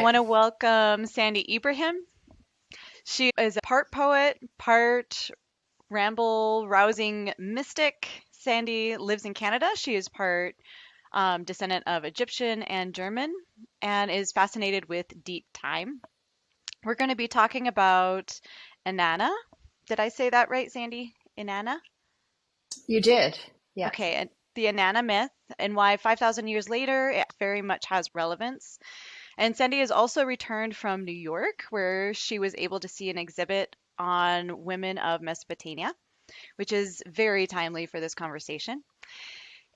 want to welcome Sandy Ibrahim. She is a part poet, part ramble rousing mystic. Sandy lives in Canada. She is part descendant of Egyptian and German and is fascinated with deep time. We're going to be talking about Inanna. Did I say that right, Sandy? Inanna? You did. Yeah. Okay, and the Inanna myth and why 5,000 years later it very much has relevance. And Sandy has also returned from New York, where she was able to see an exhibit on women of Mesopotamia, which is very timely for this conversation.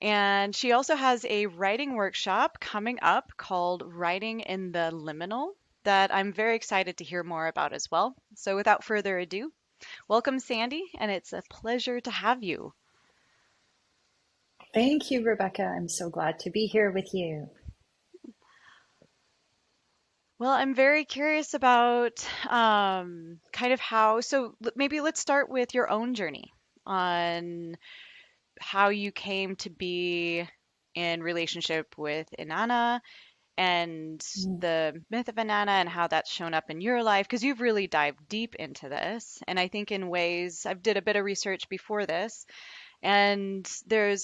And she also has a writing workshop coming up called Writing in the Liminal that I'm very excited to hear more about as well. So without further ado, welcome, Sandy, and it's a pleasure to have you. Thank you, Rebecca. I'm so glad to be here with you. Well, I'm very curious about kind of how, so maybe let's start with your own journey on how you came to be in relationship with Inanna and Mm. the myth of Inanna and how that's shown up in your life because you've really dived deep into this. And I think in ways I did a bit of research before this, and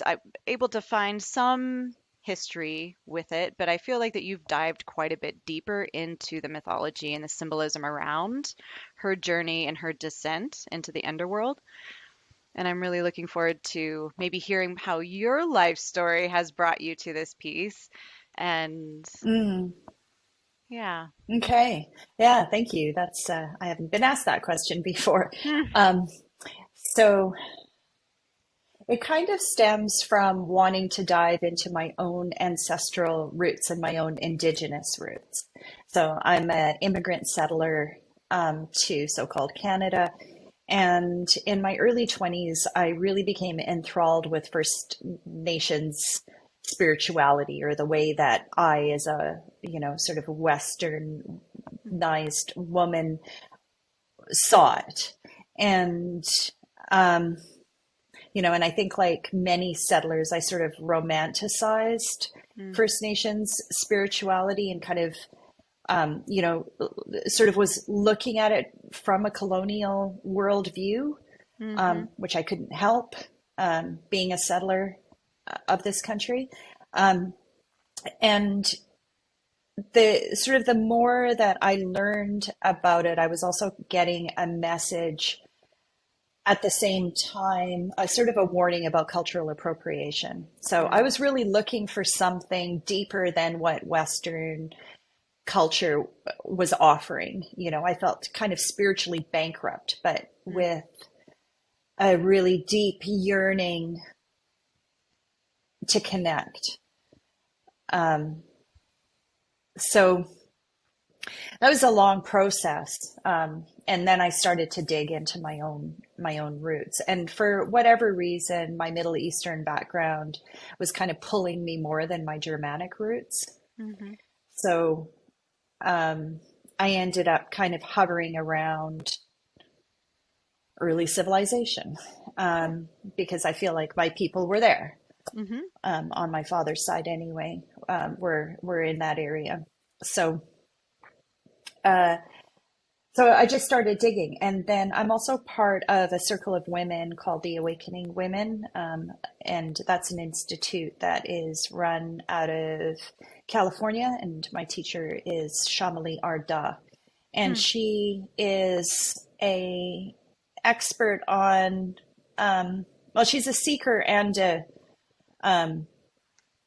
I'm able to find some history with it, but I feel like that you've dived quite a bit deeper into the mythology and the symbolism around her journey and her descent into the underworld. And I'm really looking forward to maybe hearing how your life story has brought you to this piece. And Mm. yeah. Okay. Yeah, thank you. That's I haven't been asked that question before. Hmm. Um, so it kind of stems from wanting to dive into my own ancestral roots and my own indigenous roots. So I'm an immigrant settler to so-called Canada. And in my early 20s, I really became enthralled with First Nations spirituality, or the way that I, as a, sort of westernized woman, saw it. And, um, and I think, like many settlers, I sort of romanticized Mm, First Nations spirituality and kind of, you know, sort of was looking at it from a colonial worldview, mm-hmm. which I couldn't help, being a settler of this country. Um, and the more that I learned about it, I was also getting a message at the same time, a sort of a warning about cultural appropriation. So I Mm, was really looking for something deeper than what Western culture was offering. I felt kind of spiritually bankrupt, but mm, with a really deep yearning to connect. Um, so that was a long process. And then I started to dig into my own roots. And for whatever reason, my Middle Eastern background was kind of pulling me more than my Germanic roots. mm-hmm. So um, I ended up kind of hovering around early civilization, because I feel like my people were there, Mm-hmm. on my father's side anyway. We're in that area. So uh, So I just started digging. And then I'm also part of a circle of women called the Awakening Women. And that's an institute that is run out of California. And my teacher is Shamali Arda. And Hmm. she is a expert on, well, she's a seeker and um,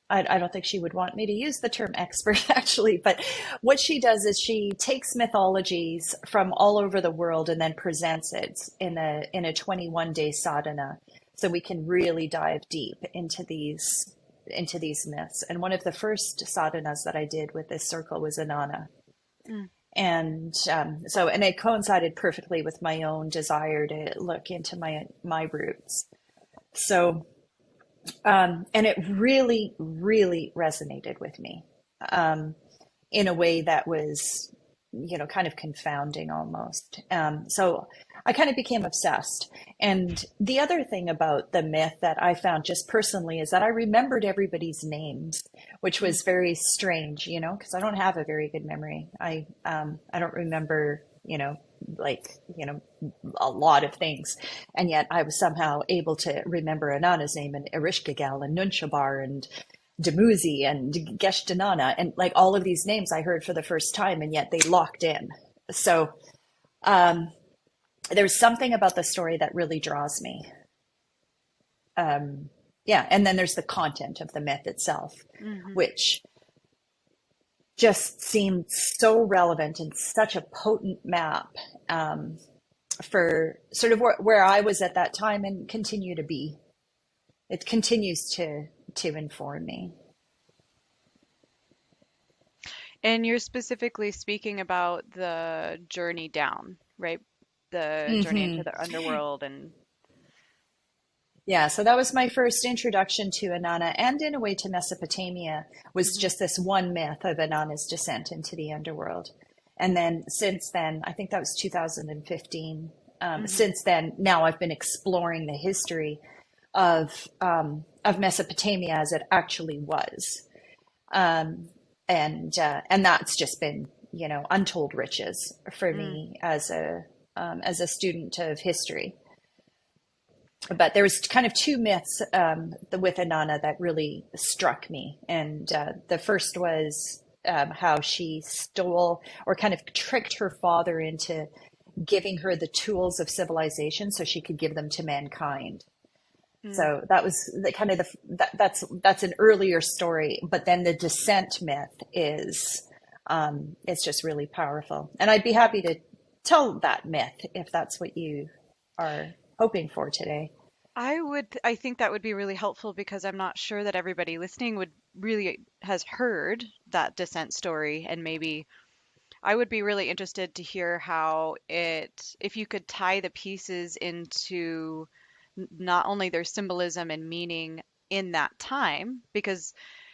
I don't think she would want me to use the term expert actually, but what she does is she takes mythologies from all over the world and then presents it in a 21-day sadhana, so we can really dive deep into these myths. And one of the first sadhanas that I did with this circle was Inanna. Mm, And and it coincided perfectly with my own desire to look into my roots. So and it really, really resonated with me, um, in a way that was kind of confounding almost. So I kind of became obsessed. And the other thing about the myth that I found just personally is that I remembered everybody's names, which Mm. was very strange, because I don't have a very good memory. I don't remember, like, a lot of things. And yet I was somehow able to remember Inanna's name and Erishkigal and Nunshabar and Dumuzi and Geshtanana and like all of these names I heard for the first time, and yet they locked in. So um, there's something about the story that really draws me. Yeah, and then there's the content of the myth itself, Hmm. which just seemed so relevant and such a potent map for sort of where I was at that time and continue to be. It continues to inform me. And you're specifically speaking about the journey down, right? The journey into Hmm. the underworld and Yeah, so that was my first introduction to Inanna, and in a way to Mesopotamia, was hmm just this one myth of Inanna's descent into the underworld. And then since then, I think that was 2015. hmm Since then, now I've been exploring the history of Mesopotamia as it actually was, um, and that's just been untold riches for mm. me as a student of history. But there was kind of two myths with Inanna that really struck me, and the first was how she stole or kind of tricked her father into giving her the tools of civilization so she could give them to mankind. Mm. So that was the kind of that's an earlier story, but then the descent myth is it's just really powerful, and I'd be happy to tell that myth if that's what you are hoping for today. I think that would be really helpful because I'm not sure that everybody listening would really has heard that descent story, and maybe I would be really interested to hear how if you could tie the pieces into not only their symbolism and meaning in that time,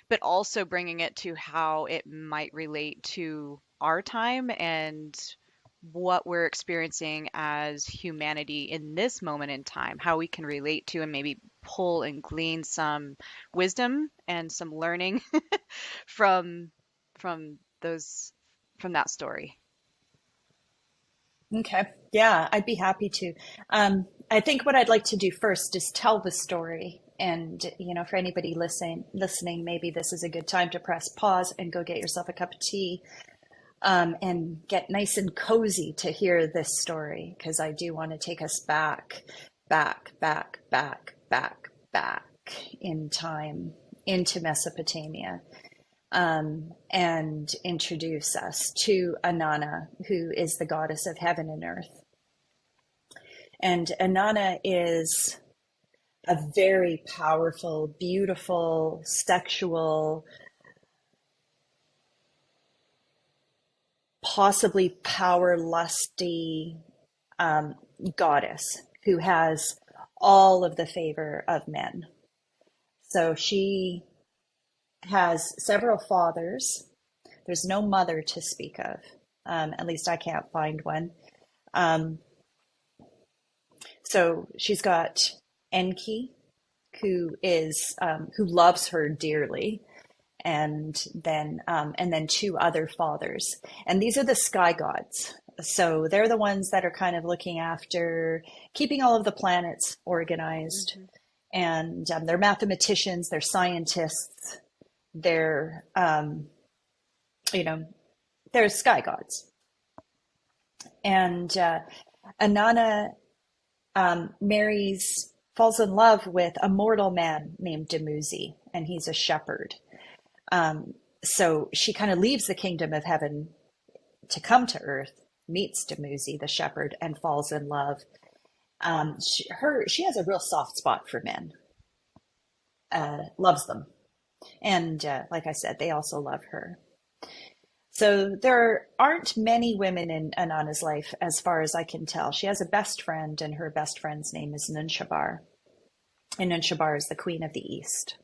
but also bringing it to how it might relate to our time and what we're experiencing as humanity in this moment in time, how we can relate to and maybe pull and glean some wisdom and some learning from those from that story. Okay. Yeah, I'd be happy to. I think what I'd like to do first is tell the story. And, for anybody listening, maybe this is a good time to press pause and go get yourself a cup of tea, and get nice and cozy to hear this story, because I do want to take us back, back, back, back, back, back in time into Mesopotamia, and introduce us to Inanna, who is the goddess of heaven and earth. And Inanna is a very powerful, beautiful, sexual, possibly power lusty um, goddess who has all of the favor of men. So she has several fathers. There's no mother to speak of. At least I can't find one. Um, so she's got Enki, who loves her dearly, and then two other fathers, and these are the sky gods. So they're the ones that are kind of looking after keeping all of the planets organized, Hmm. and they're mathematicians, they're scientists, they're you know they're sky gods. And Inanna falls in love with a mortal man named Dumuzi, and he's a shepherd. So she kind of leaves the kingdom of heaven to come to earth, meets Dumuzi, the shepherd, and falls in love. She has a real soft spot for men, loves them, and like I said, they also love her. So there aren't many women in Anana's life, as far as I can tell. She has a best friend, and her best friend's name is Nunshabar, and Nunshabar is the queen of the east.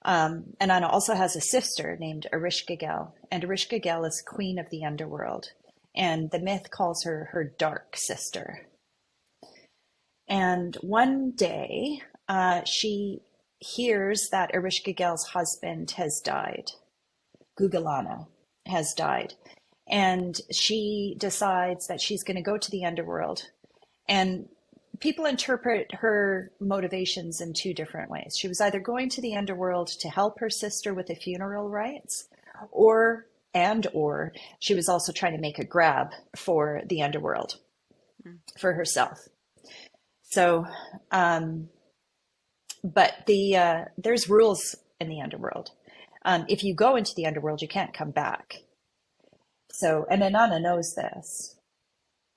Inanna also has a sister named Erishkigal, and Erishkigal is queen of the underworld. And the myth calls her her dark sister. And one day, she hears that Erishkigal's husband has died. Gugalana has died. And she decides that she's going to go to the underworld. And people interpret her motivations in two different ways. She was either going to the underworld to help her sister with the funeral rites, or she was also trying to make a grab for the underworld for herself. So, but there's rules in the underworld. If you go into the underworld, you can't come back. So, and Inanna knows this,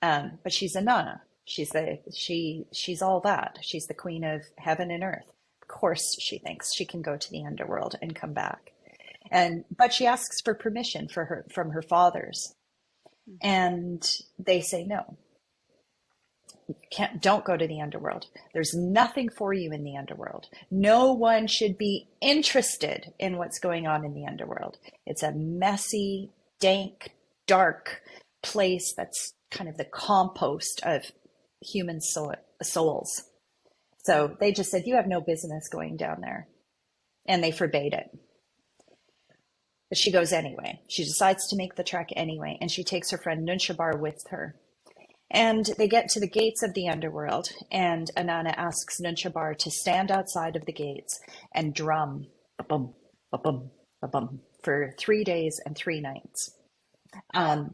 but she's Inanna. She's all that. She's the queen of heaven and earth. Of course, she thinks she can go to the underworld and come back. But she asks for permission from her fathers, and they say no. Don't go to the underworld. There's nothing for you in the underworld. No one should be interested in what's going on in the underworld. It's a messy, dank, dark place that's kind of the compost of human souls. So they just said, you have no business going down there. And they forbade it. But she goes anyway. She decides to make the trek anyway. And she takes her friend Nunshabar with her. And they get to the gates of the underworld, and Inanna asks Nunshabar to stand outside of the gates and drum ba-bum, ba-bum, ba-bum, for 3 days and 3 nights. And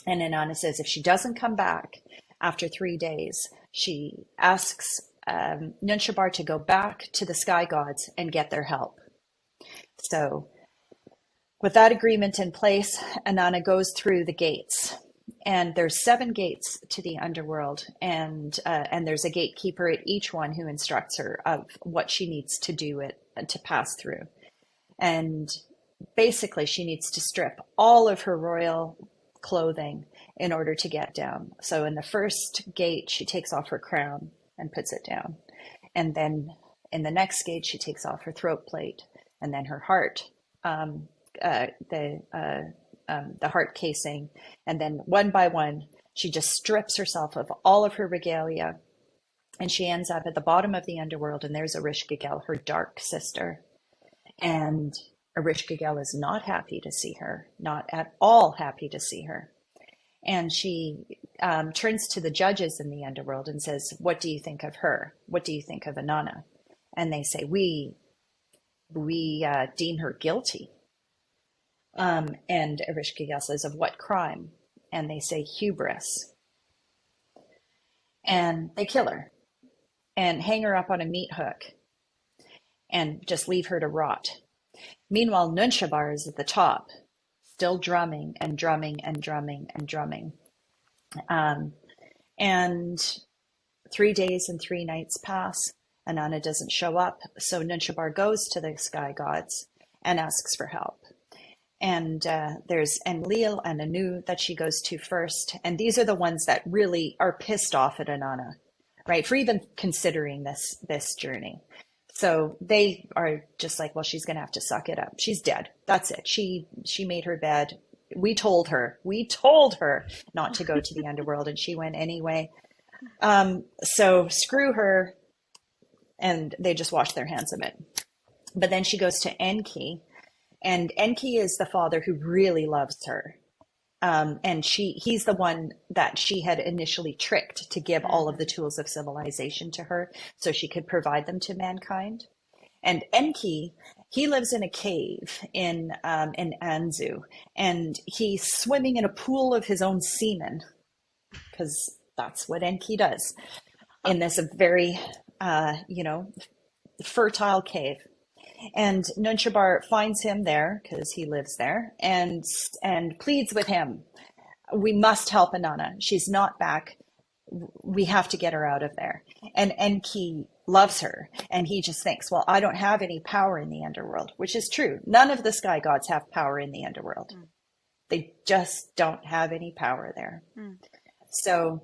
Inanna says if she doesn't come back after 3 days, she asks Nunshabar to go back to the sky gods and get their help. So with that agreement in place, Inanna goes through the gates. And there's 7 gates to the underworld, and there's a gatekeeper at each one who instructs her of what she needs to do to pass through. And basically, she needs to strip all of her royal clothing in order to get down. So in the first gate, she takes off her crown and puts it down. And then in the next gate, she takes off her throat plate and then her heart, the heart casing, and then one by one, she just strips herself of all of her regalia, and she ends up at the bottom of the underworld, and there's Erishkigal, her dark sister. And Erishkigal is not happy to see her, not at all happy to see her. And she turns to the judges in the underworld and says, what do you think of her? What do you think of Inanna? And they say, we deem her guilty. And Erishkigal says, of what crime? And they say, hubris. And they kill her and hang her up on a meat hook and just leave her to rot. Meanwhile, Nunshabar is at the top, still drumming and drumming and drumming and drumming. And 3 days and 3 nights pass. Inanna doesn't show up. So Nunshabar goes to the sky gods and asks for help. And there's Enlil and Anu that she goes to first. And these are the ones that really are pissed off at Inanna, right? For even considering this journey. So they are just like, well, she's going to have to suck it up. She's dead. That's it. She made her bed. We told her not to go to the underworld, and she went anyway. So screw her. And they just wash their hands of it. But then she goes to Enki. And Enki is the father who really loves her. And he's the one that she had initially tricked to give all of the tools of civilization to her so she could provide them to mankind. And Enki, he lives in a cave in Anzu, and he's swimming in a pool of his own semen, because that's what Enki does in this very, fertile cave. And Nunshabar finds him there because he lives there and pleads with him. We must help Inanna. She's not back. We have to get her out of there. And Enki loves her. And he just thinks, well, I don't have any power in the underworld, which is true. None of the sky gods have power in the underworld. They just don't have any power there. So,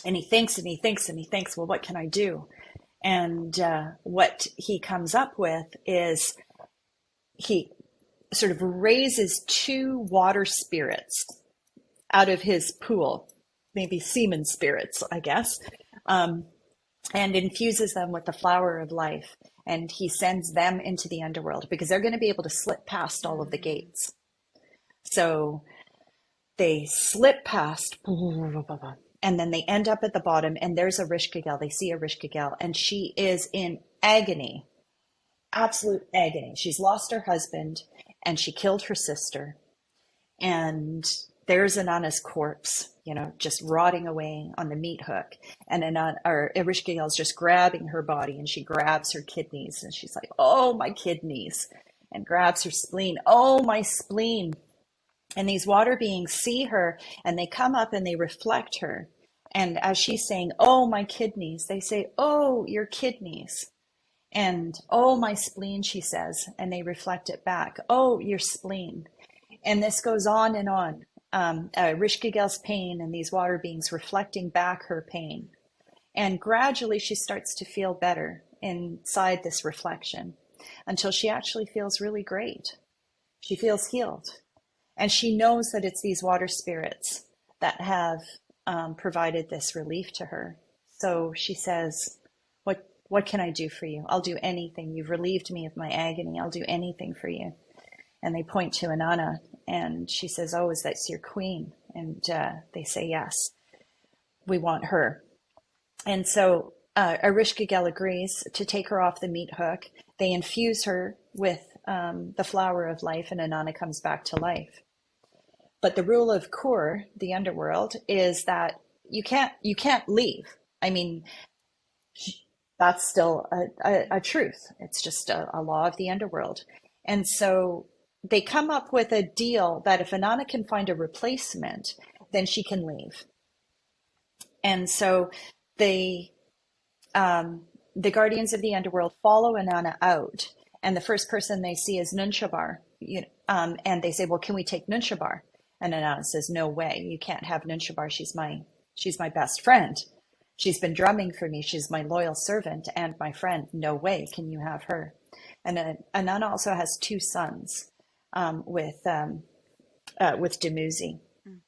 and he thinks and he thinks and he thinks, well, what can I do? And what he comes up with is he sort of raises two water spirits out of his pool, maybe semen spirits, I guess, um, and infuses them with the flower of life. And he sends them into the underworld because they're going to be able to slip past all of the Mm. gates. So they slip past, and then they end up at the bottom, and there's a Rishkagel. They see a Rishkagel, and she is in agony, absolute agony. She's lost her husband, and she killed her sister. And there's Inanna's corpse, just rotting away on the meat hook. And Erishkigal's just grabbing her body, and she grabs her kidneys, and she's like, "Oh, my kidneys," and grabs her spleen. "Oh, my spleen." And these water beings see her, and they come up and they reflect her. And as she's saying, "Oh, my kidneys," they say, "Oh, your kidneys." And "Oh, my spleen," she says, and they reflect it back. "Oh, your spleen." And this goes on and on. Rishkagel's pain and these water beings reflecting back her pain. And gradually she starts to feel better inside this reflection until she actually feels really great. She feels healed. And she knows that it's these water spirits that have provided this relief to her. So she says, what can I do for you? I'll do anything. You've relieved me of my agony. I'll do anything for you. And they point to Inanna, and she says, "Oh, is that your queen?" And they say, "Yes, we want her." And so Erishkigal agrees to take her off the meat hook. They infuse her with the flower of life, and Inanna comes back to life. But the rule of Kur, the underworld, is that you can't leave. I mean, that's still a truth. It's just a law of the underworld. And so they come up with a deal that if Inanna can find a replacement, then she can leave. And so the guardians of the underworld follow Inanna out, and the first person they see is Nunshabar. And they say, "Well, can we take Nunshabar?" And Inanna says, "No way, you can't have Nunshabar. She's my best friend. She's been drumming for me. She's my loyal servant and my friend. No way can you have her." And Inanna also has two sons with Dumuzi. Mm.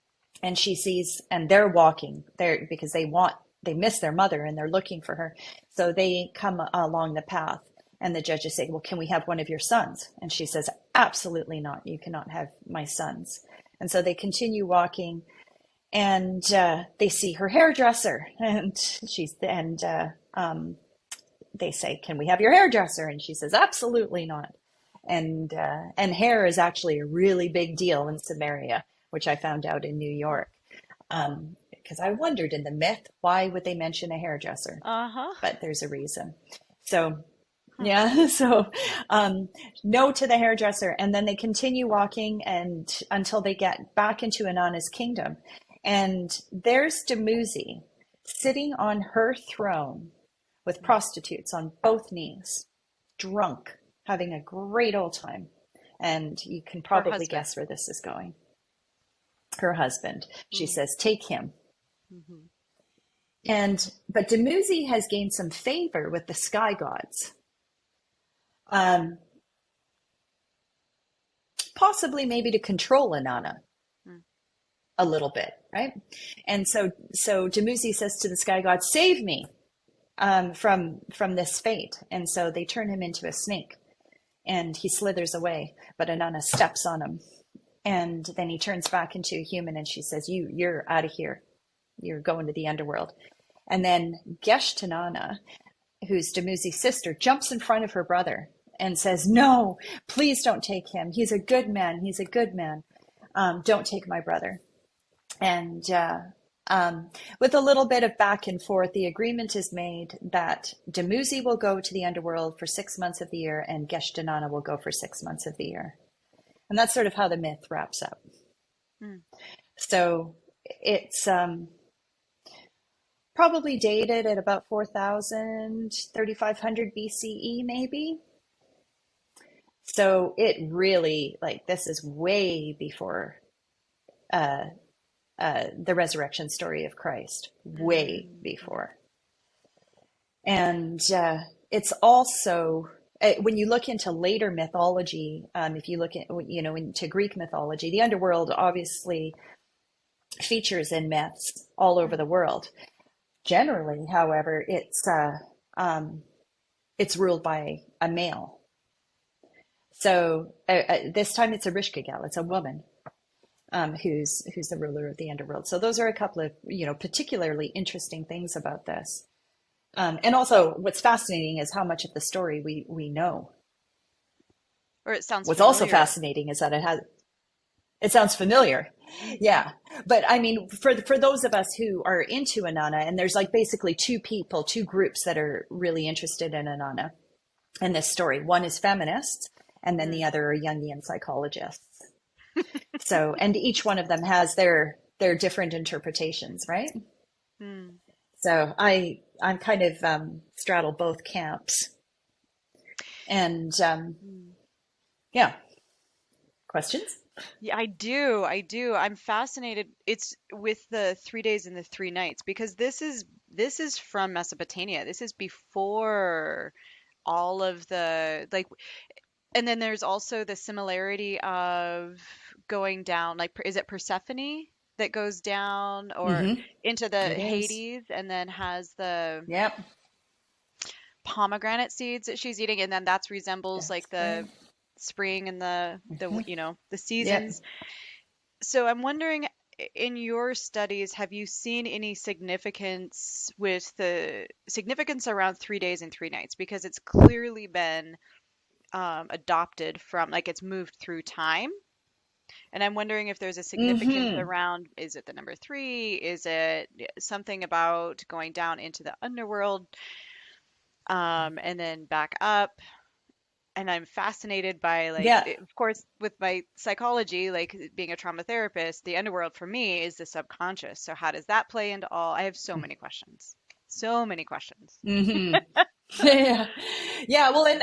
And she sees, and they're walking there because they miss their mother and they're looking for her. So they come along the path, and the judges say, "Well, can we have one of your sons?" And she says, "Absolutely not. You cannot have my sons." And so they continue walking, and they see her hairdresser, and they say, "Can we have your hairdresser?" And she says, "Absolutely not." And hair is actually a really big deal in Samaria, which I found out in New York. Because I wondered in the myth, why would they mention a hairdresser? Uh-huh. But there's a reason. So, Huh. yeah, so no to the hairdresser. And then they continue walking and until they get back into Inanna's kingdom. And there's Dumuzi sitting on her throne with prostitutes on both knees, drunk, having a great old time. And you can Her probably husband. guess where this is going. Her husband, she Mm. says, "Take him." Mhm. But Dumuzi has gained some favor with the sky gods, um, possibly maybe to control Inanna Mm. a little bit, right? And so Dumuzi says to the sky gods, "Save me from this fate." And so they turn him into a snake, and he slithers away, but Inanna steps on him. And then he turns back into a human, and she says, "You're out of here. You're going to the underworld." And then Geshtanana, who's Dumuzi's sister, jumps in front of her brother and says, "No, please don't take him. He's a good man. He's a good man. Don't take my brother." And with a little bit of back and forth, the agreement is made that Dumuzi will go to the underworld for 6 months of the year, and Geshtanana will go for 6 months of the year. And that's sort of how the myth wraps up. Mm. So it's probably dated at about 4000, 3500 BCE, maybe. So it really, like, this is way before uh, the resurrection story of Christ, way Mm. before. And it's also when you look into later mythology, if you look at, into Greek mythology, the underworld obviously features in myths all over the world. Generally, however, it's ruled by a male. So this time it's a Rishkagel, it's a woman, who's the ruler of the underworld. So those are a couple of, particularly interesting things about this. And also, what's fascinating is how much of the story we know. Or it sounds What's also familiar. fascinating is that it sounds familiar. Yeah. But I mean, for those of us who are into Inanna, and there's like basically two groups that are really interested in Inanna in this story. One is feminists, and then the Mm, other are Jungian psychologists. So, and each one of them has their different interpretations, right? mm. So I'm kind of straddle both camps. And Mm. yeah, questions? Yeah, I do. I do. I'm fascinated. It's with the 3 days and the 3 nights because this is from Mesopotamia. This is before all of the like, and then there's also the similarity of going down, like, is it Persephone that goes down or Mm-hmm. into the It is. Hades and then has the Yep. pomegranate seeds that she's eating, and then that's resembles like That's right. the spring and the Yep. seasons. So I'm wondering, in your studies, have you seen any significance with the significance around 3 days and 3 nights? Because it's clearly been adopted from, like, it's moved through time. And I'm wondering if there's a significance Mm-hmm. around, is it the number three? Is it something about going down into the underworld, and then back up? And I'm fascinated by, like, Yeah. of course, with my psychology, like being a trauma therapist, the underworld for me is the subconscious. So how does that play into all? I have so many questions. So many questions. Mm-hmm. Yeah. Yeah. Well, and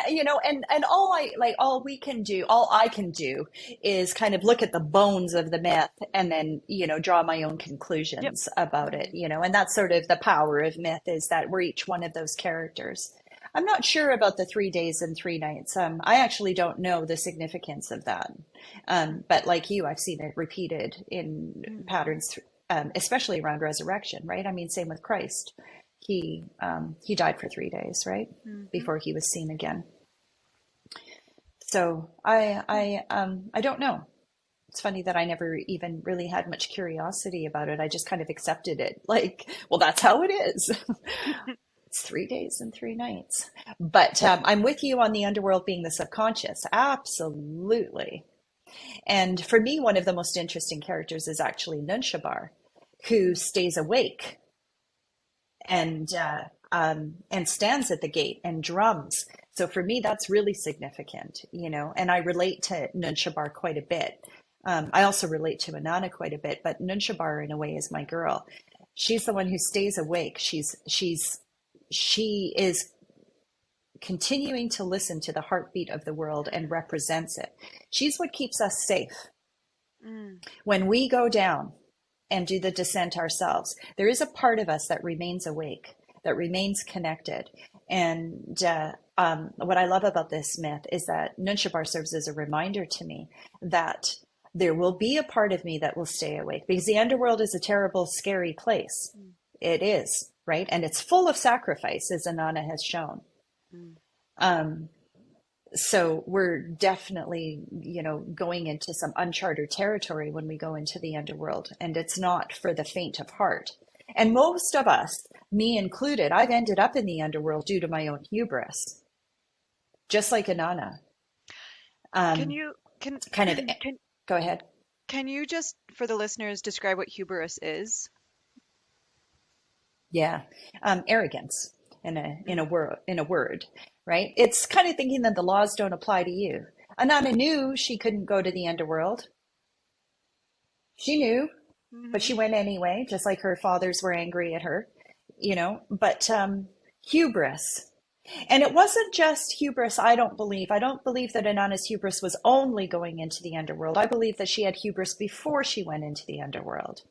and all we can do, all I can do is kind of look at the bones of the myth and then, draw my own Yep. conclusions about it, Mhm. and that's sort of the power of myth is that we're each one of those characters. I'm not sure about the 3 days and 3 nights. I actually don't know the significance of that. But like you, I've seen it repeated in Mm, patterns, especially around resurrection, right? I mean, same with Christ. He died for 3 days, right, mhm. before he was seen again. So I don't know. It's funny that I never even really had much curiosity about it. I just kind of accepted it, like, well, that's how it is. It's 3 days and 3 nights. But I'm with you on the underworld being the subconscious. Absolutely. And for me, one of the most interesting characters is actually Nunshabar, who stays awake and stands at the gate and drums. So for me, that's really significant, and I relate to Nunshabar quite a bit. I also relate to Inanna quite a bit, but Nunshabar in a way is my girl. She's the one who stays awake. She is continuing to listen to the heartbeat of the world and represents it. She's what keeps us safe. Mm, When we go down and do the descent ourselves, there is a part of us that remains awake, that remains connected. And what I love about this myth is that Nunshabar serves as a reminder to me that there will be a part of me that will stay awake because the underworld is a terrible, scary place. mm, It is, right? And it's full of sacrifice, as Inanna has shown. mm. Um, so we're definitely, going into some uncharted territory when we go into the underworld, and it's not for the faint of heart. And most of us, me included, I've ended up in the underworld due to my own hubris, just like Inanna. Can Um, you can kind of, can go ahead. can you just, for the listeners, describe what hubris is? Yeah, arrogance Mm, in a word, right? It's kind of thinking that the laws don't apply to you. Inanna knew she couldn't go to the underworld. She knew, but mhm, she went anyway, just like her fathers were angry at her, but hubris. And it wasn't just hubris, I don't believe. I don't believe that Inanna's hubris was only going into the underworld. I believe that she had hubris before she went into the underworld.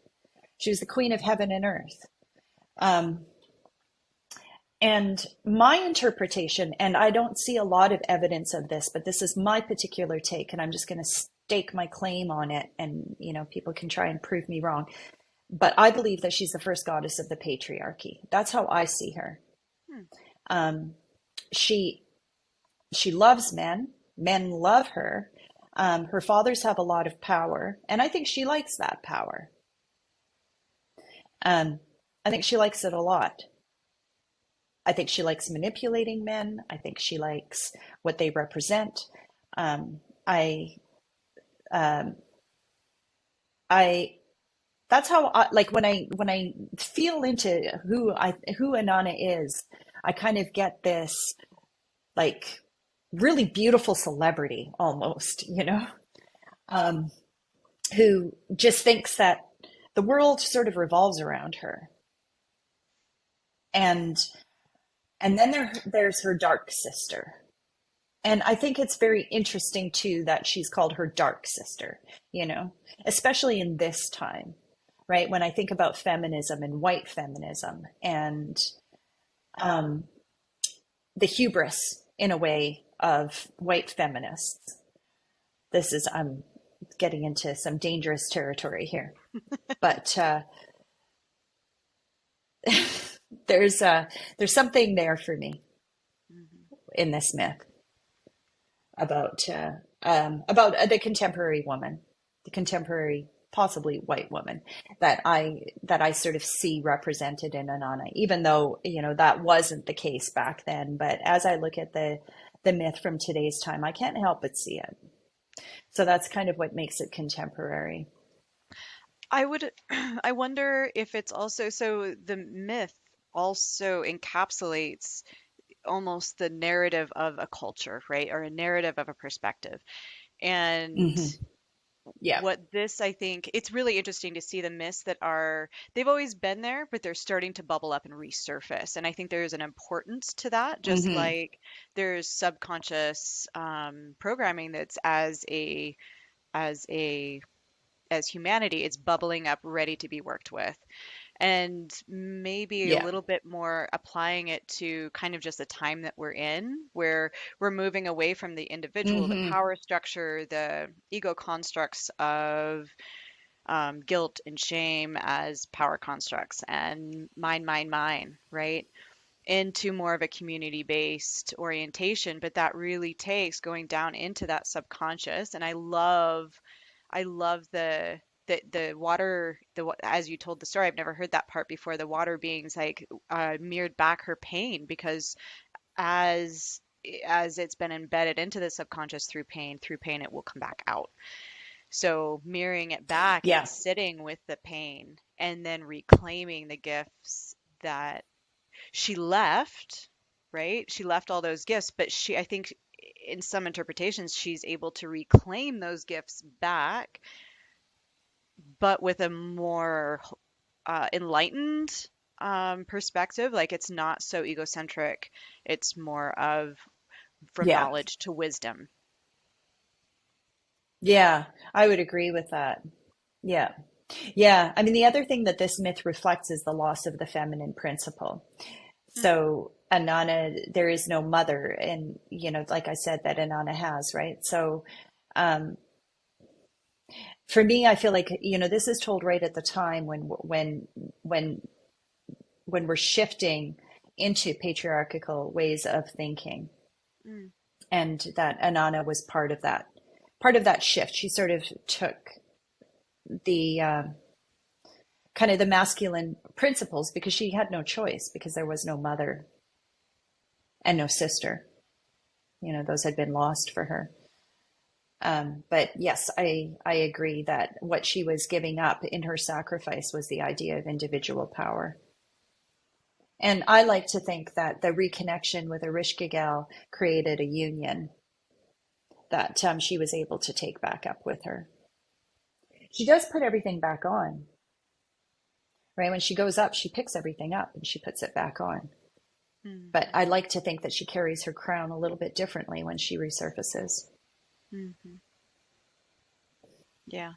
She was the queen of heaven and earth. Um, And my interpretation, and I don't see a lot of evidence of this, but this is my particular take, and I'm just going to stake my claim on it, and people can try and prove me wrong. But I believe that she's the first goddess of the patriarchy. That's how I see her. Hmm. Um, she she loves men. Men love her. Her fathers have a lot of power, and I think she likes that power. Um, I think she likes it a lot. I think she likes manipulating men. I think she likes what they represent. Um, I, um, I, that's how I like when I feel into who Inanna is. I kind of get this like really beautiful celebrity almost, um, who just thinks that the world sort of revolves around her. And and then there's her dark sister. And I think it's very interesting too that she's called her dark sister, you know, especially in this time, right? When I think about feminism and white feminism and um, the hubris, in a way, of white feminists. I'm getting into some dangerous territory here, but there's something there for me Hmm. in this myth about the contemporary woman, the contemporary possibly white woman that I sort of see represented in Inanna, even though that wasn't the case back then. But as I look at the myth from today's time, I can't help but see it. So that's kind of what makes it contemporary. I would, I wonder if it's also, so the myth also encapsulates almost the narrative of a culture, right? Or a narrative of a perspective. And Hmm. Yeah. what this, I think, it's really interesting to see the myths that are, they've always been there, but they're starting to bubble up and resurface. And I think there's an importance to that, just Hmm. like there's subconscious programming that's as a, as humanity, it's bubbling up, ready to be worked with, and maybe a Yeah. little bit more applying it to kind of just the time that we're in, where we're moving away from the individual, the Hmm. power structure, the ego constructs of guilt and shame as power constructs, and mine, right? Into more of a community based orientation. But that really takes going down into that subconscious. And I love the water, as you told the story, I've never heard that part before. The water beings like mirrored back her pain, because as as it's been embedded into the subconscious through pain it will come back out. So mirroring it back and Yeah. sitting with the pain and then reclaiming the gifts that she left, right? She left all those gifts, but I think in some interpretations she's able to reclaim those gifts back, but with a more enlightened perspective. Like it's not so egocentric. It's more of from Yeah. knowledge to wisdom. Yeah. I would agree with that. Yeah. Yeah. I mean, the other thing that this myth reflects is the loss of the feminine principle. Hmm. So Inanna, there is no mother, and like I said, that Inanna has, right? So um, for me, I feel like this is told right at the time when when we're shifting into patriarchal ways of thinking, Mm. and that Inanna was part of that shift. She sort of took the kind of the masculine principles because she had no choice because there was no mother and no sister. Those had been lost for her. But yes, I agree that what she was giving up in her sacrifice was the idea of individual power. And I like to think that the reconnection with Erishkigal created a union that she was able to take back up with her. She does put everything back on, right? When she goes up, she picks everything up and she puts it back on. But Hmm. I like to think that she carries her crown a little bit differently when she resurfaces. Hmm. Yeah.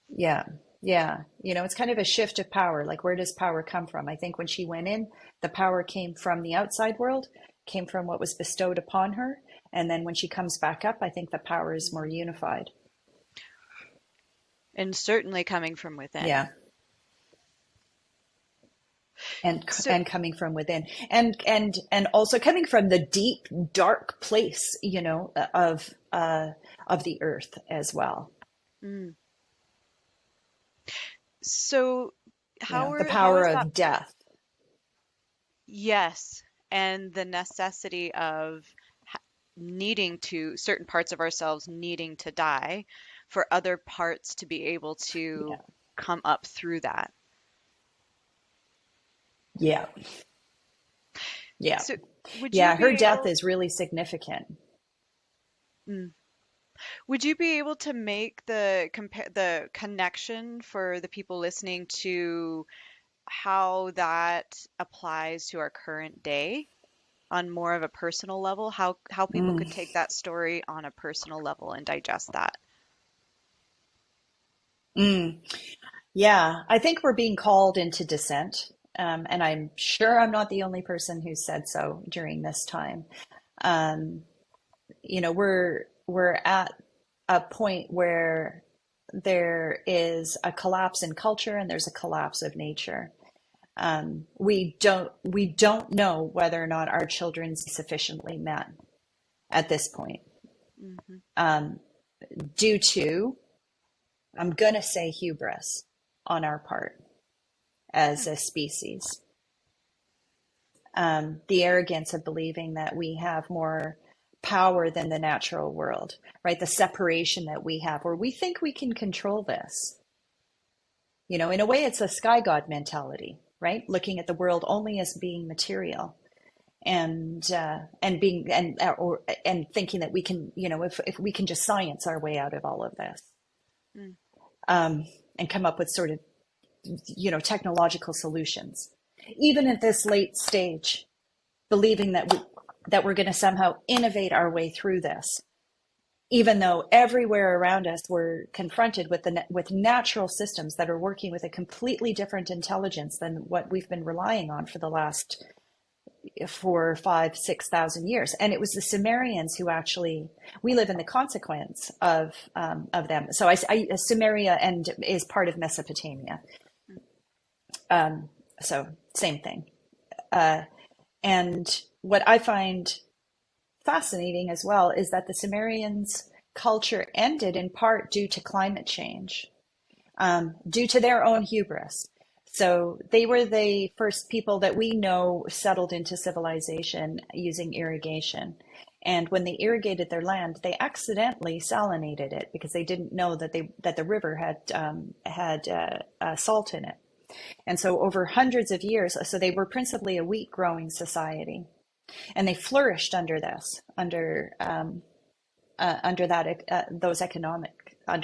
Yeah. Yeah. It's kind of a shift of power. Like, where does power come from? I think when she went in, the power came from the outside world, came from what was bestowed upon her. And then when she comes back up, I think the power is more unified. And certainly coming from within. Yeah. And So, and coming from within, and also coming from the deep dark place, of the earth as well. mm, so The how power is that? of death. Yes, and the necessity of certain parts of ourselves needing to die for other parts to be able to Yeah. come up through that. Yeah. Yeah. So would you Yeah, her be death able is really significant. mm, would you be able to make the connection for the people listening to how that applies to our current day on more of a personal level? How people Mm. could take that story on a personal level and digest that? Mm. Yeah, I think we're being called into descent. And I'm sure I'm not the only person who said so during this time. Um, we're at a point where there is a collapse in culture and there's a collapse of nature. We don't know whether or not our children's sufficiently met at this point, Hmm. um, due to, I'm gonna say, hubris on our part as a species. The arrogance of believing that we have more power than the natural world, right? The separation that we have, where we think we can control this. In a way, it's a sky god mentality, right? Looking at the world only as being material, and being and thinking that we can, if we can just science our way out of all of this, Mm. um, and come up with sort of, technological solutions, even at this late stage, believing that we're going to somehow innovate our way through this, even though everywhere around us we're confronted with natural systems that are working with a completely different intelligence than what we've been relying on for the last 4, 5, 6,000 years. And it was the Sumerians who actually, we live in the consequence of them. So Sumeria and is part of Mesopotamia. Um, so same thing. Uh, and what I find fascinating as well is that the Sumerians' culture ended in part due to climate change, due to their own hubris. So they were the first people that we know settled into civilization using irrigation. And when they irrigated their land, they accidentally salinated it because they didn't know that the river had salt in it. And so over hundreds of years, so they were principally a wheat growing society, and they flourished under that under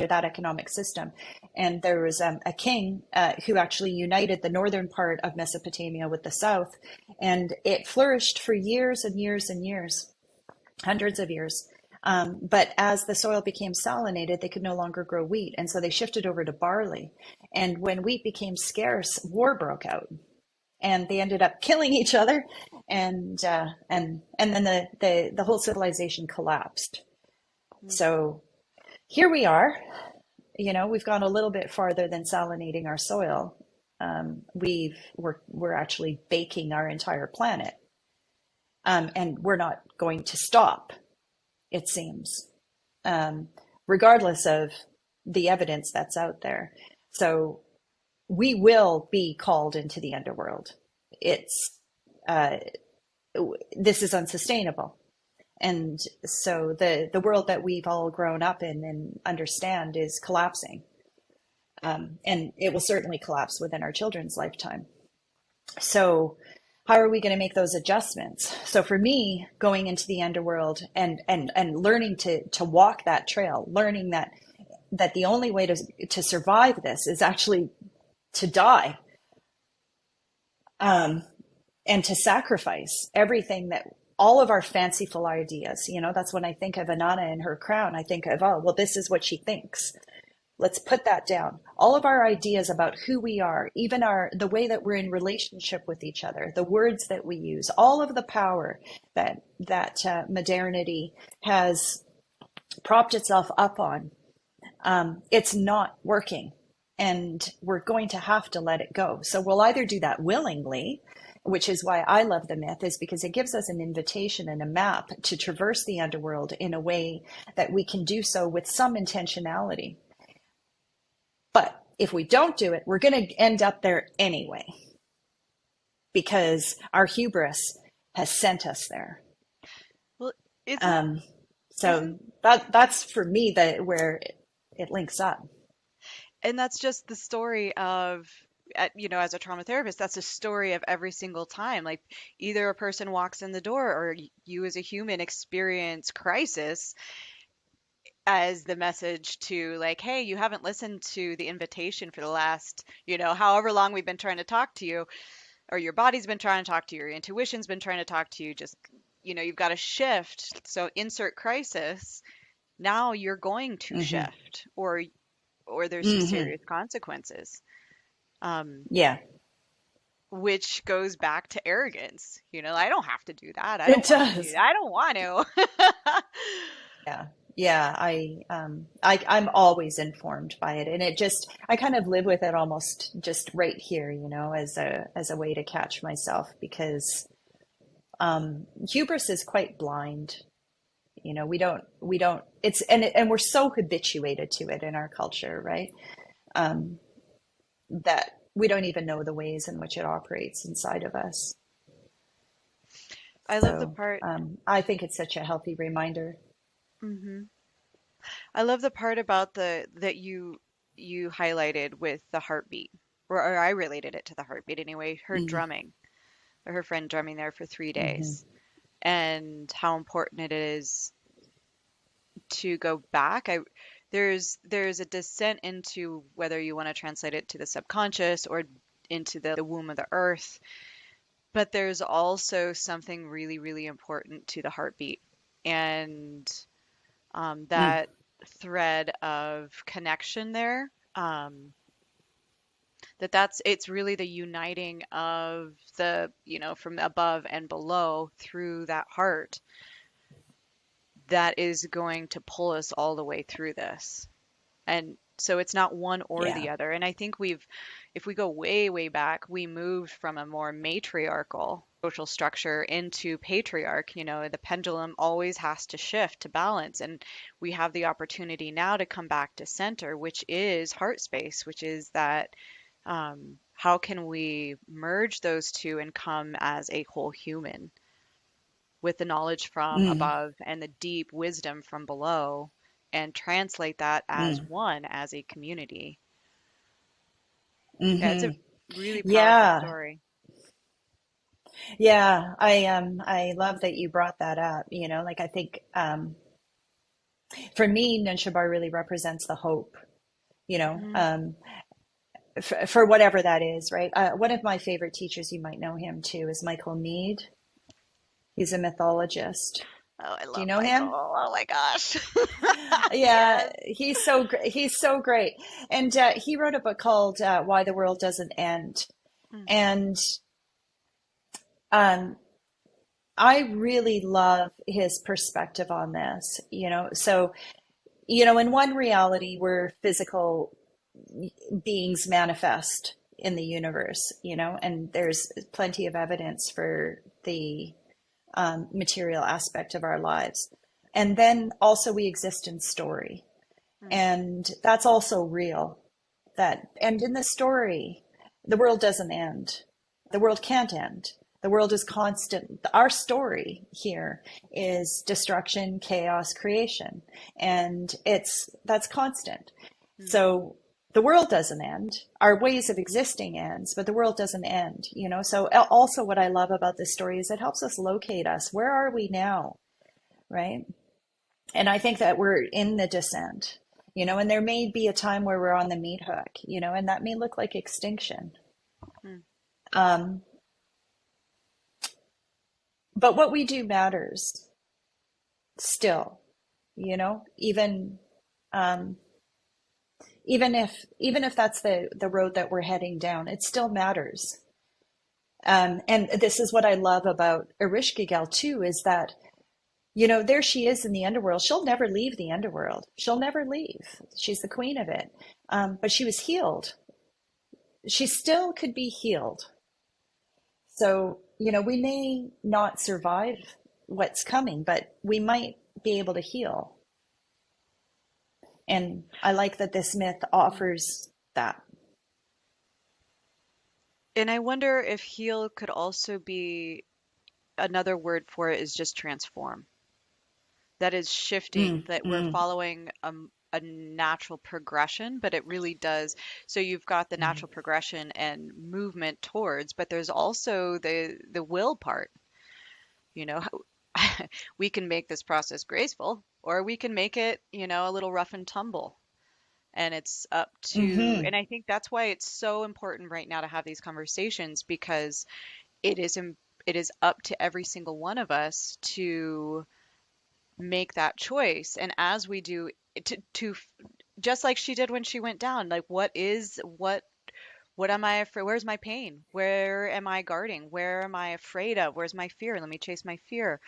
that economic system. And there was a king who actually united the northern part of Mesopotamia with the south, and it flourished for years and years and years, hundreds of years. But as the soil became salinated, they could no longer grow wheat, and so they shifted over to barley. And when wheat became scarce, war broke out, and they ended up killing each other, and then the whole civilization collapsed. Mm. So here we are. We've gone a little bit farther than salinating our soil. We're actually baking our entire planet, and we're not going to stop, it seems, um, regardless of the evidence that's out there. So we will be called into the underworld. It's uh, this is unsustainable. And so the world that we've all grown up in and understand is collapsing. And it will certainly collapse within our children's lifetime. So how are we going to make those adjustments? So for me, going into the underworld and learning to walk that trail, learning that the only way to survive this is actually to die, um, and to sacrifice everything, that all of our fanciful ideas. That's when I think of Inanna and her crown. I think of, oh, well, this is what she thinks. Let's put that down. All of our ideas about who we are, even the way that we're in relationship with each other, the words that we use, all of the power that modernity has propped itself up on, it's not working, and we're going to have to let it go. So we'll either do that willingly, which is why I love the myth, is because it gives us an invitation and a map to traverse the underworld in a way that we can do so with some intentionality. But if we don't do it, we're going to end up there anyway, because our hubris has sent us there. Well, isn't Um, isn't so that's for me where it links up. and that's just the story of as a trauma therapist, that's a story of every single time. Like either a person walks in the door or you as a human experience crisis as the message to like, hey, you haven't listened to the invitation for the last, however long we've been trying to talk to you, or your body's been trying to talk to you, your intuition's been trying to talk to you. Just, you've got to shift. So insert crisis. Now you're going to Hmm. shift, or there's some Hmm. serious consequences. Um, Yeah, which goes back to arrogance. I don't have to do that. I it don't want to do does. that. I don't want to. Yeah. Yeah, I'm always informed by it, and I kind of live with it almost just right here, as a way to catch myself, because hubris is quite blind. We don't and we're so habituated to it in our culture, right? Um, that we don't even know the ways in which it operates inside of us. I love the So part. I think it's such a healthy reminder. hmm I love the part about the that you highlighted with the heartbeat, or I related it to the heartbeat anyway. Her Mm-hmm. drumming, or her friend drumming there for 3 days, Mm-hmm. and how important it is to go back. There's a descent into whether you want to translate it to the subconscious or into the womb of the earth, but there's also something really, really important to the heartbeat and Mm. that thread of connection there. It's really the uniting of the, from above and below through that heart that is going to pull us all the way through this. And so it's not one or Yeah. the other. And I think if we go way, way back, we moved from a more matriarchal social structure into patriarch. The pendulum always has to shift to balance. And we have the opportunity now to come back to center, which is heart space, which is that how can we merge those two and come as a whole human with the knowledge from Mm. above and the deep wisdom from below and translate that as Mm. one, as a community. Yeah, it's a Mm-hmm. really powerful Yeah. story. Yeah. I love that you brought that up. Like I think for me, Nunshabar really represents the hope. You know, hmm um, for whatever that is, right? One of my favorite teachers, you might know him too, is Michael Meade. He's a mythologist. Oh, I Do you love know Michael. him? Oh my gosh. Yeah, Yes. he's so great. He's so great. And he wrote a book called Why the World Doesn't End. hmm And um, I really love his perspective on this. So, in one reality, we're physical beings manifest in the universe, and there's plenty of evidence for the material aspect of our lives. And then also we exist in story, and that's also real. And in the story, the world doesn't end. The world can't end. The world is constant. Our story here is destruction, chaos, creation, and that's constant. hmm So the world doesn't end. Our ways of existing ends, but the world doesn't end. So also what I love about this story is it helps us locate us. Where are we now? Right? And I think that we're in the descent, and there may be a time where we're on the meat hook, and that may look like extinction. Um, but what we do matters still, even um, even if that's the road that we're heading down, it still matters. And this is what I love about Erishkigal too, is that, there she is in the underworld. She'll never leave the underworld. She'll never leave. She's the queen of it. But she was healed. She still could be healed. So, we may not survive what's coming, but we might be able to heal. And I like that this myth offers that. And I wonder if heal could also be another word for it is just transform. That is shifting, Mm, that we're mm, following a natural progression, but it really does. So you've got the mm. natural progression and movement towards, but there's also the will part. You know, we can make this process graceful, or we can make it, a little rough and tumble. And it's up to, Mm-hmm. and I think that's why it's so important right now to have these conversations because it is it is up to every single one of us to make that choice. And as we do, to just like she did when she went down, like what am I afraid? Where's my pain? Where am I guarding? Where am I afraid of? Where's my fear? Let me chase my fear.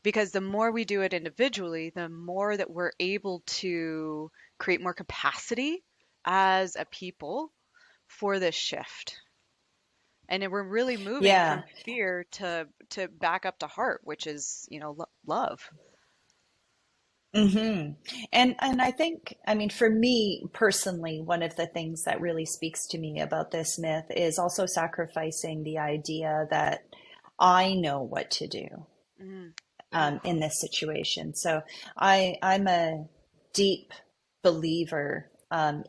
Because the more we do it individually, the more that we're able to create more capacity as a people for this shift. And then we're really moving Yeah. from fear to back up to heart, which is, love. Mm-hmm. And I think, I mean, for me personally, one of the things that really speaks to me about this myth is also sacrificing the idea that I know what to do Mm, mm, in this situation. So I'm a deep believer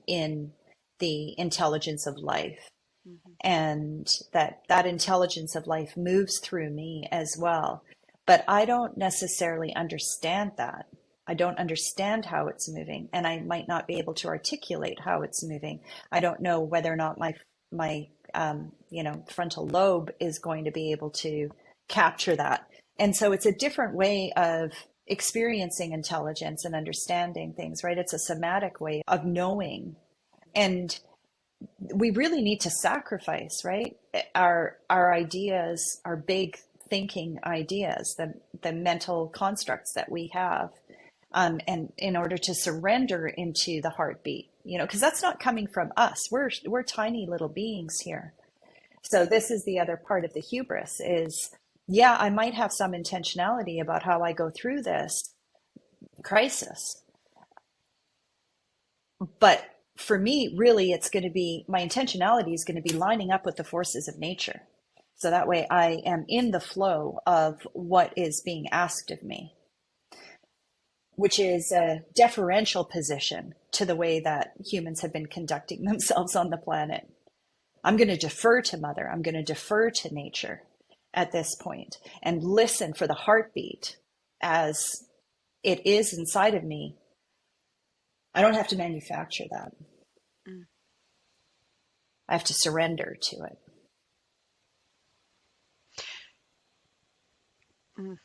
in the intelligence of life, mhm, and that intelligence of life moves through me as well. But I don't necessarily understand that. I don't understand how it's moving, and I might not be able to articulate how it's moving. I don't know whether or not my frontal lobe is going to be able to capture that. And so it's a different way of experiencing intelligence and understanding things, right? It's a somatic way of knowing. And we really need to sacrifice, right? Our ideas, our big thinking ideas, the mental constructs that we have, and in order to surrender into the heartbeat, because that's not coming from us. We're tiny little beings here. So this is the other part of the hubris is, yeah, I might have some intentionality about how I go through this crisis, but for me, really, it's going to be my intentionality is going to be lining up with the forces of nature. So that way I am in the flow of what is being asked of me, which is a deferential position to the way that humans have been conducting themselves on the planet. I'm going to defer to Mother. I'm going to defer to nature at this point and listen for the heartbeat as it is inside of me. I don't have to manufacture that. mm, I have to surrender to it. mm.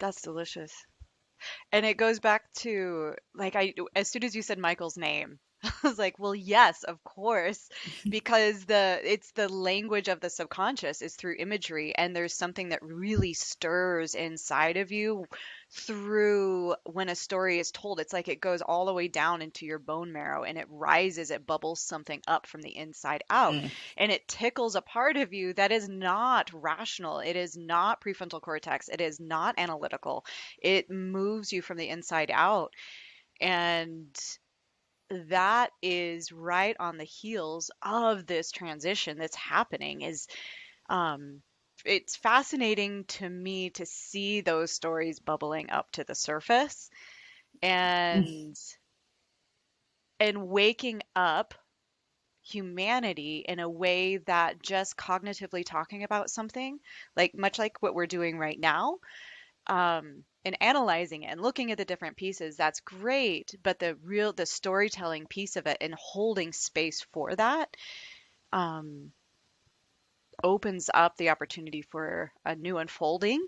That's delicious. And it goes back to like as soon as you said Michael's name, I was like, well, yes, of course, because it's the language of the subconscious is through imagery, and there's something that really stirs inside of you through when a story is told. It's like it goes all the way down into your bone marrow and it rises, it bubbles something up from the inside out, Mm, and it tickles a part of you that is not rational. It is not prefrontal cortex. It is not analytical. It moves you from the inside out. And that is right on the heels of this transition that's happening is um it's fascinating to me to see those stories bubbling up to the surface mm, and waking up humanity in a way that just cognitively talking about something like much like what we're doing right now, and analyzing it and looking at the different pieces, that's great. But the storytelling piece of it and holding space for that um, opens up the opportunity for a new unfolding,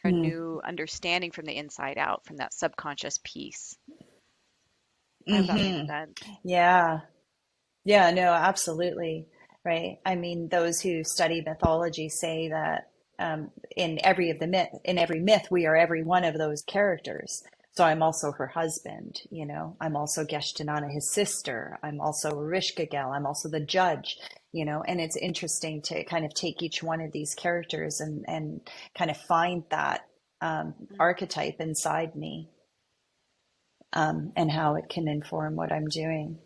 a mm. new understanding from the inside out, from that subconscious piece. I hope that makes Hmm. sense. Yeah. Yeah, no, absolutely. Right. I mean, those who study mythology say that in every myth, we are every one of those characters. So I'm also her husband, you know. I'm also Geshtinana, his sister. I'm also Rishkagel. I'm also the judge, you know. And it's interesting to kind of take each one of these characters and kind of find that Mm, archetype inside me, and how it can inform what I'm doing.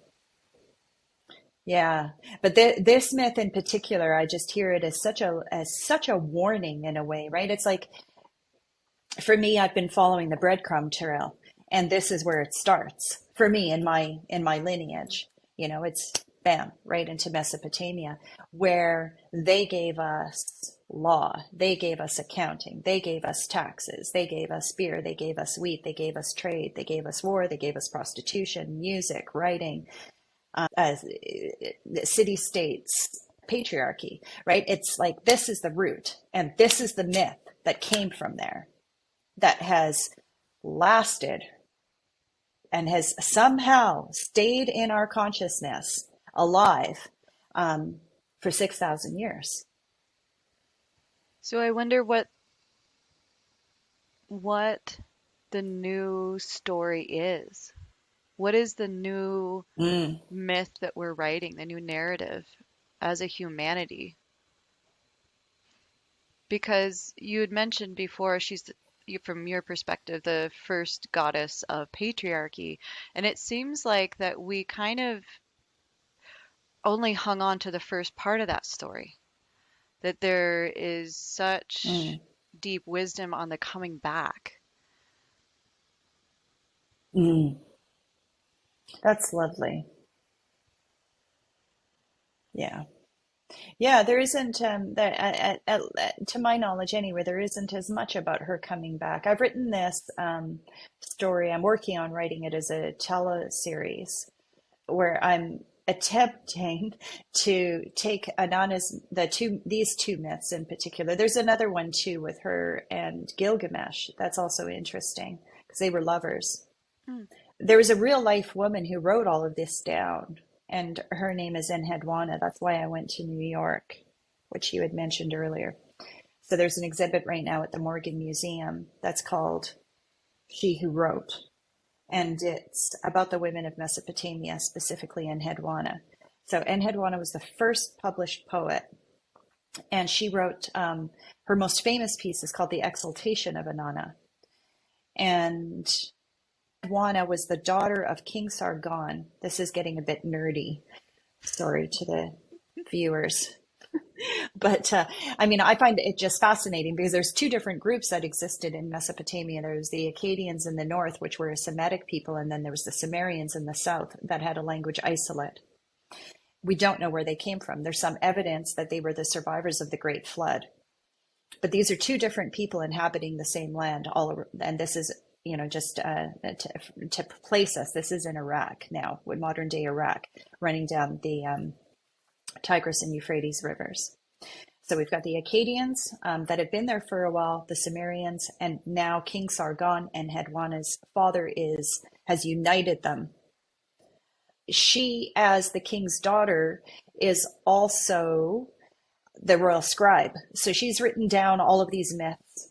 Yeah, but this myth in particular, I just hear it as such a warning in a way, right? It's like for me, I've been following the breadcrumb trail, and this is where it starts for me in my lineage. You know, it's bam, right into Mesopotamia, where they gave us law, they gave us accounting, they gave us taxes, they gave us beer, they gave us wheat, they gave us trade, they gave us war, they gave us prostitution, music, writing, uh, city states patriarchy, right? It's like this is the root, and this is the myth that came from there that has lasted and has somehow stayed in our consciousness alive um, for 6,000 years. So I wonder what the new story is. What is the new Mm, myth that we're writing, the new narrative as a humanity? Because you had mentioned before from your perspective, the first goddess of patriarchy, and it seems like that we kind of only hung on to the first part of that story, that there is such mm, deep wisdom on the coming back. mm. That's lovely. Yeah. Yeah, there isn't, to my knowledge anyway, there isn't as much about her coming back. I've written this story, I'm working on writing it as a teleseries where I'm attempting to take these two myths in particular. There's another one too with her and Gilgamesh. That's also interesting because they were lovers. Mm. There was a real life woman who wrote all of this down, and her name is Enheduanna. That's why I went to New York, which you had mentioned earlier. So there's an exhibit right now at the Morgan Museum that's called She Who Wrote, and it's about the women of Mesopotamia, specifically Enheduanna. So Enheduanna was the first published poet, and she wrote her most famous piece is called The Exaltation of Inanna. And Enheduanna was the daughter of King Sargon. This is getting a bit nerdy. Sorry to the viewers. But I mean, I find it just fascinating because there's two different groups that existed in Mesopotamia. There was the Akkadians in the north, which were a Semitic people, and then there was the Sumerians in the south that had a language isolate. We don't know where they came from. There's some evidence that they were the survivors of the Great Flood. But these are two different people inhabiting the same land. And this is, you know, just to place us, this is in Iraq now, with modern day Iraq, running down the Tigris and Euphrates rivers. So we've got the Akkadians that have been there for a while, the Sumerians, and now King Sargon and Hedwana's father has united them. She, as the king's daughter, is also the royal scribe. So she's written down all of these myths,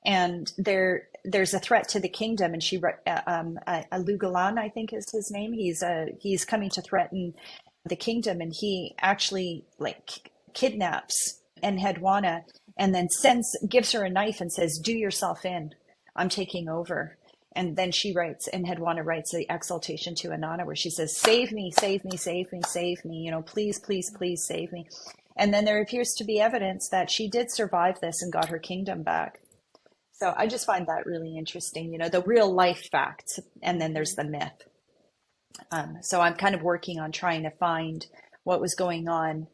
and there's a threat to the kingdom. And Lugalan, I think is his name. He's coming to threaten the kingdom, and he actually like kidnaps Enheduanna and then gives her a knife and says, "Do yourself in. I'm taking over." And then Enheduanna writes the exaltation to Inanna, where she says, "Save me, save me, save me, save me. You know, please, please, please save me." And then there appears to be evidence that she did survive this and got her kingdom back. So I just find that really interesting, you know, the real life facts, and then there's Hmm. the myth. So I'm kind of working on trying to find what was going on,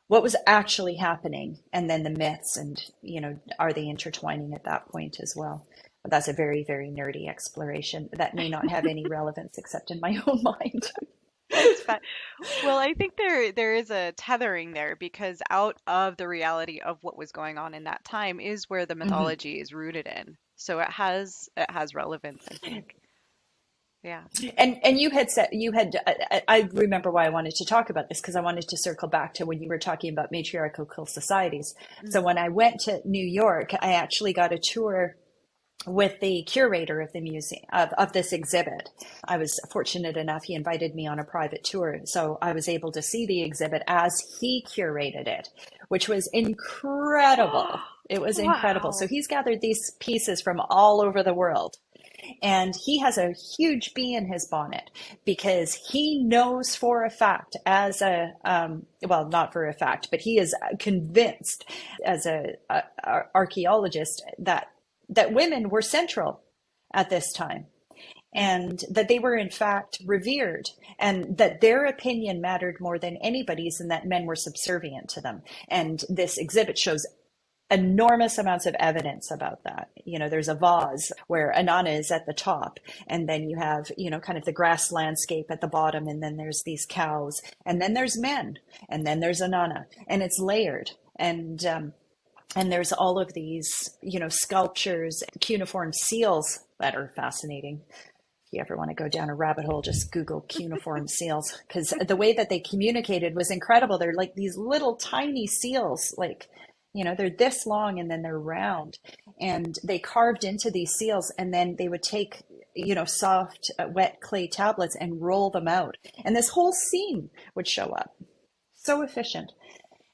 what was actually happening, and then the myths, and, you know, are they intertwining at that point as well? But that's a very, very nerdy exploration that may not have any relevance except in my own mind. That's fine. Well, I think there is a tethering there because out of the reality of what was going on in that time is where the Hmm. mythology is rooted in. So it has relevance, I think. Yeah. And you had said you had I remember why I wanted to talk about this because I wanted to circle back to when you were talking about matriarchal societies. So Mm. when I went to New York, I actually got a tour with the curator of the museum of this exhibit. I was fortunate enough, he invited me on a private tour. So I was able to see the exhibit as he curated it, which was incredible. It was incredible. So Wow. he's gathered these pieces from all over the world. And he has a huge bee in his bonnet because he knows for a fact, as a, well, not for a fact, but he is convinced as a archaeologist that women were central at this time Mm. and that they were in fact revered and that their opinion mattered more than anybody's and that men were subservient to them. And this exhibit shows enormous amounts of evidence about that. You know, there's a vase where Inanna is at the top, and then you have, you know, kind of the grass landscape at the bottom, and then there's these cows, and then there's men, and then there's Inanna, and it's layered. And there's all of these, you know, sculptures, cuneiform seals that are fascinating. If you ever want to go down a rabbit hole, just Google cuneiform seals because the way that they communicated was incredible. They're like these little tiny seals, like, you know, they're this long and then they're round. And they carved into these seals and then they would take, you know, soft, wet clay tablets and roll them out. And this whole scene would show up. So efficient.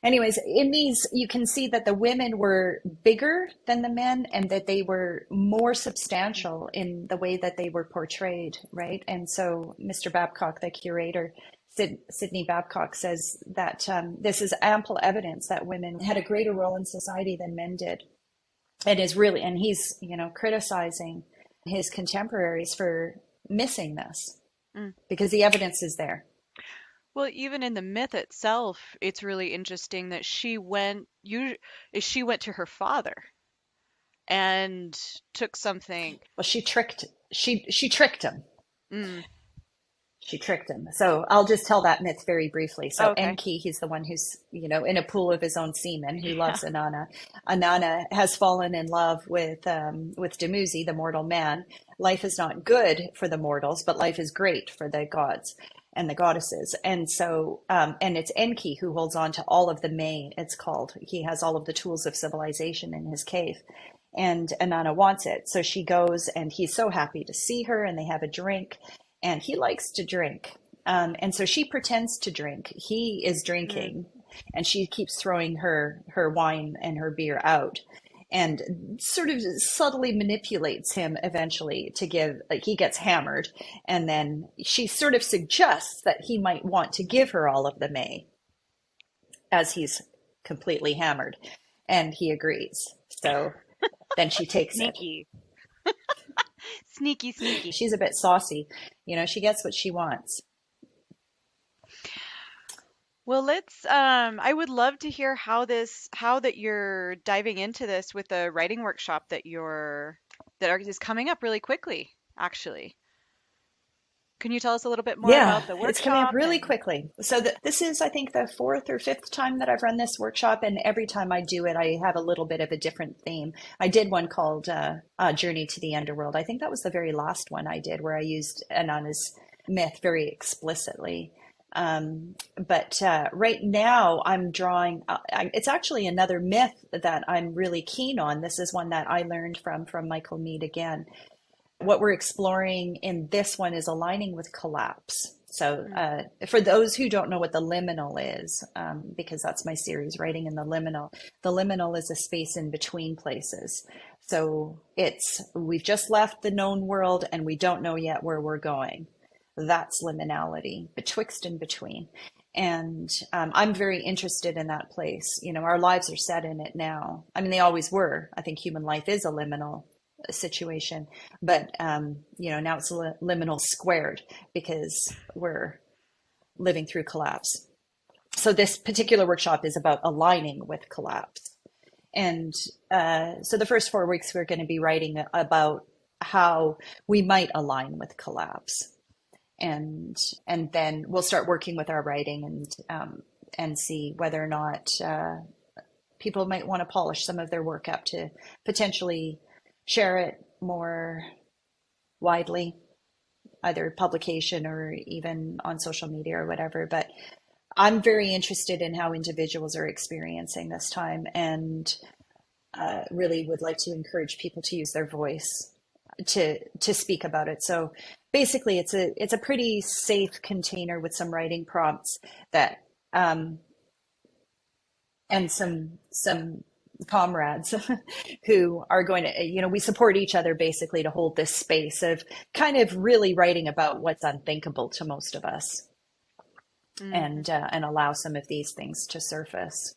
Anyways, in these, you can see that the women were bigger than the men and that they were more substantial in the way that they were portrayed, right? And so Mr. Babcock, the curator, Sydney Babcock, says that this is ample evidence that women had a greater role in society than men did. And is really, and he's, you know, criticizing his contemporaries for missing this Mm. because the evidence is there. Well, even in the myth itself, it's really interesting that she went to her father and took something. Well, she tricked him. Mm. She tricked him. So I'll just tell that myth very briefly. So Okay. Enki, he's the one who's, you know, in a pool of his own semen, who Yeah. loves Inanna. Inanna has fallen in love with Dumuzi, the mortal man. Life is not good for the mortals, but life is great for the gods and the goddesses. And so, and it's Enki who holds on to all of the May, it's called. He has all of the tools of civilization in his cave. And Inanna wants it. So she goes and he's so happy to see her and they have a drink and he likes to drink. And so she pretends to drink. He is Mm. drinking and she keeps throwing her wine and her beer out and sort of subtly manipulates him eventually to give, like he gets hammered. And then she sort of suggests that he might want to give her all of the May as he's completely hammered. And he agrees. So then she takes it. Sneaky. Sneaky, sneaky. She's a bit saucy. You know, she gets what she wants. Well, I would love to hear how that you're diving into this with the writing workshop is coming up really quickly, actually. Can you tell us a little bit more Yeah, about the it's coming up workshop really and quickly. So this is, I think, the fourth or fifth time that I've run this workshop, and every time I do it, I have a little bit of a different theme. I did one called Journey to the Underworld. I think that was the very last one I did, where I used Anana's myth very explicitly. But right now, I'm drawing. It's actually another myth that I'm really keen on. This is one that I learned from Michael Mead again. What we're exploring in this one is aligning with collapse. So, mm, for those who don't know what the liminal is, because that's my series, Writing in the liminal is a space in between places. So we've just left the known world and we don't know yet where we're going. That's liminality, betwixt and between. And I'm very interested in that place. You know, our lives are set in it now. I mean, they always were. I think human life is a liminal situation, but you know, now it's liminal squared because we're living through collapse. So this particular workshop is about aligning with collapse. And so the first 4 weeks we're going to be writing about how we might align with collapse, and then we'll start working with our writing and see whether or not people might want to polish some of their work up to potentially share it more widely either publication or even on social media or whatever. But I'm very interested in how individuals are experiencing this time, and really would like to encourage people to use their voice to speak about it. So basically, it's a pretty safe container with some writing prompts that um, and some comrades who are going to, we support each other basically to hold this space of kind of really writing about what's unthinkable to most of us, Hmm. and allow some of these things to surface.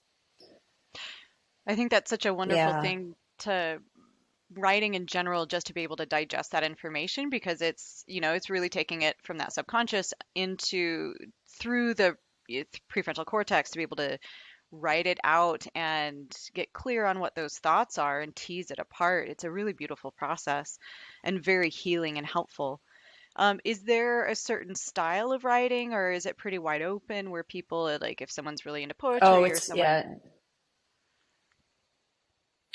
I think that's such a wonderful Yeah. thing to writing in general, just to be able to digest that information, because it's really taking it from that subconscious into through the prefrontal cortex to be able to write it out and get clear on what those thoughts are and tease it apart. It's a really beautiful process and very healing and helpful. Is there a certain style of writing, or is it pretty wide open where people like, if someone's really into Oh, poetry or yeah, someone?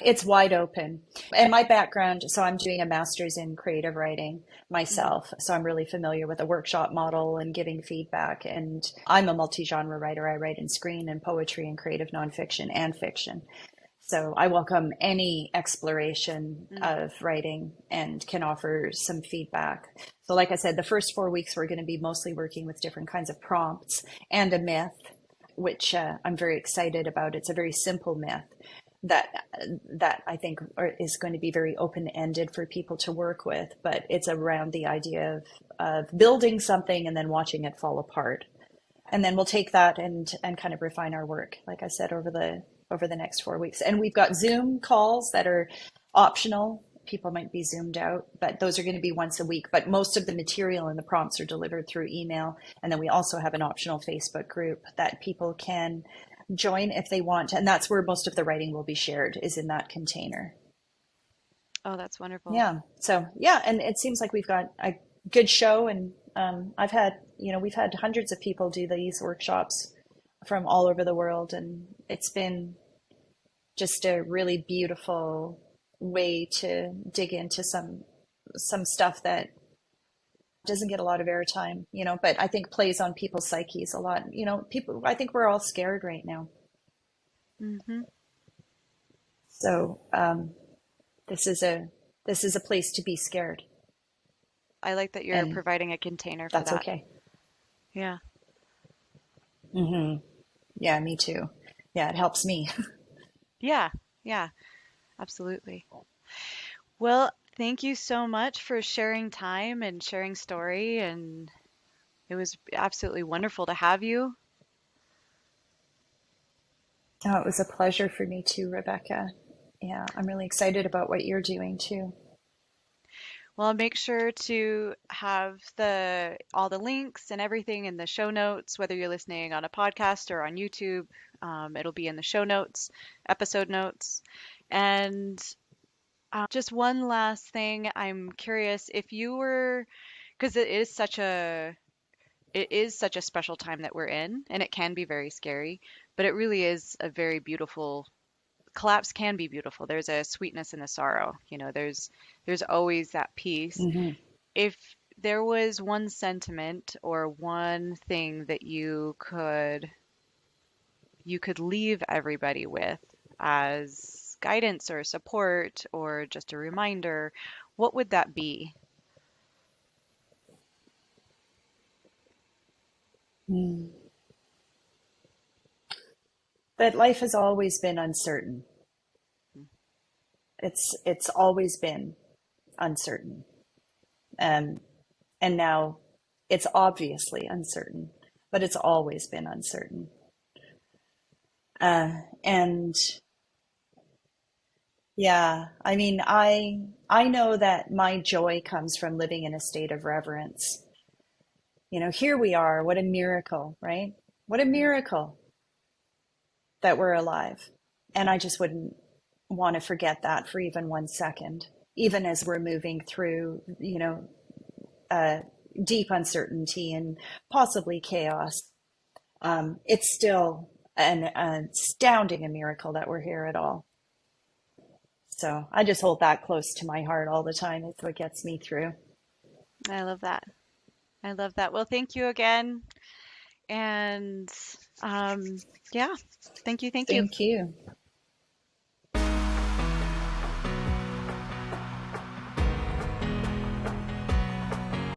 it's wide open. And my background, so I'm doing a master's in creative writing Mhm. myself. So I'm really familiar with a workshop model and giving feedback. And I'm a multi-genre writer. I write in screen and poetry and creative nonfiction and fiction. So I welcome any exploration Mm. of writing and can offer some feedback. So, like I said, the first 4 weeks we're going to be mostly working with different kinds of prompts and a myth, which I'm very excited about. It's a very simple myth that I think is going to be very open-ended for people to work with, but it's around the idea of building something and then watching it fall apart. And then we'll take that and kind of refine our work, like I said, over the next 4 weeks. And we've got Zoom calls that are optional. People might be zoomed out, but those are going to be once a week. But most of the material and the prompts are delivered through email. And then we also have an optional Facebook group that people can join if they want. And that's where most of the writing will be shared, is in that container. Oh, that's wonderful. Yeah. So yeah, and it seems like we've got a good show, and we've had hundreds of people do these workshops from all over the world, and it's been just a really beautiful way to dig into some stuff that doesn't get a lot of airtime, but I think plays on people's psyches a lot. People, I think we're all scared right now. Hmm. So this is a this is a place to be scared, I like that you're and providing a container for that's that. okay. Yeah. Hmm. Yeah, me too. Yeah, it helps me. Yeah. Yeah. Absolutely. Well, thank you so much for sharing time and sharing story, and it was absolutely wonderful to have you. Oh, it was a pleasure for me too, Rebecca. Yeah, I'm really excited about what you're doing too. Well, I'll make sure to have the all the links and everything in the show notes, whether you're listening on a podcast or on YouTube. It'll be in the show notes, episode notes. And just one last thing, I'm curious if you were, because it is such a special time that we're in, and it can be very scary, but it really is a very beautiful collapse can be beautiful. There's a sweetness in the sorrow. There's always that peace. Hmm. If there was one sentiment or one thing that you could leave everybody with as guidance or support or just a reminder, what would that be? That life has always been uncertain. It's always been uncertain. Um, and now it's obviously uncertain, but it's always been uncertain. And yeah, I mean, I know that my joy comes from living in a state of reverence. Here we are. What a miracle, right? What a Mm. miracle that we're alive. And I just wouldn't want to forget that for even 1 second, even as we're moving through, uh, deep uncertainty and possibly chaos. It's still an astounding miracle that we're here at all. So I just hold that close to my heart all the time. It's what gets me through. I love that. I love that. Well, thank you again. And um, yeah, thank you. Thank you. Thank you.